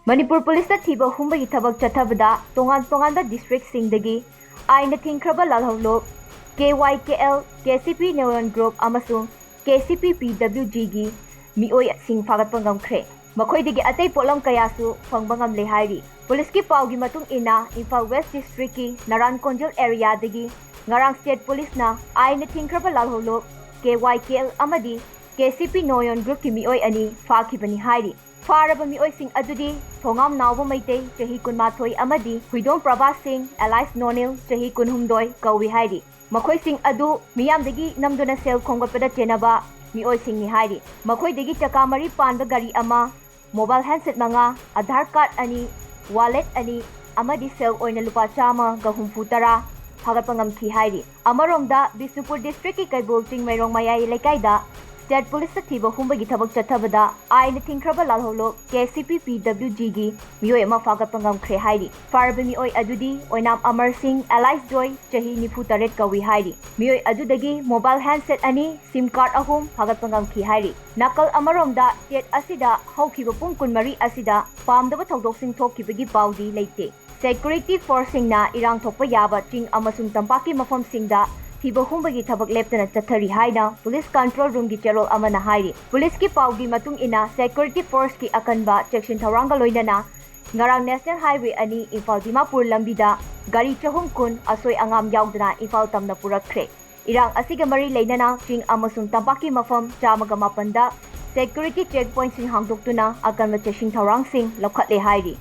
Manipur Police na thiba humbagi thabak chathabada tongan district singdagi Ainna Thingkhraba Lalhoulup KYKL KCP Noyon Group amasung KCP PWG gi Meeoi sing Fagatkhre makoidagi atay polam kayasu fangbangam le Hairi Police ki pawgi matung ina Imphal West District ki Naran Konjal area dagi ngarang State Police na Ainna Thingkhraba Lalhoulup KYKL Amadi KCP Noyon Group ki Meeoi ani fakhibani Hairi Faraba Meeoi sing adudi thongam nawba maitei chahi kunmathoi amadi huidom prabha sing Alice Nonil chahi kunhumdoi kawi Hairi makhoi sing adu miyamdagi namduna sel khonggapada chenaba Meeoi sing ni Hairi makhoi dagi chaka mari panba gari ama mobile handset manga Aadhaar card ani wallet ani amadi sel oina lupa chama ga humfu tara phagatpangam ki Hairi amaromda Bisnupur district ki Kykl ting mairong mayai lekaida State Police thiba humbagi thabak chathabada Ainna Thingkhraba Lalhoulup KCP PWG gi Meeoi ama Fagatkhre Hairi Farba Meeoi adudi oinam Amar Singh Alice Joy chahi nifu taret kawi Hairi Meeoi adudagi mobile handset ani SIM card ahum Fagatkhre Hairi nakal amaromda state asida haukiba pung kunmari asida pamdaba thodok sing thokibagi paudi leite Security Force na irang thokpa yaba ching amasung tampaki mafam singda thiba humbagi thabak leptana chathari haina Police Control Room gi cherol amana Hairi Police ki pawgi matung ina Security Force ki akanba section tharanga loinana ngarang National Highway ani Imphal Dimapur lambida gari chahum kun asoi angam yaudana Imphal tamna purakkhre irang asiga mari leinana ching amasung tampaki mafam chamaga mapanda security checkpoint sing hangdoktuna akanba chasing tharang sing lokhatle Hairi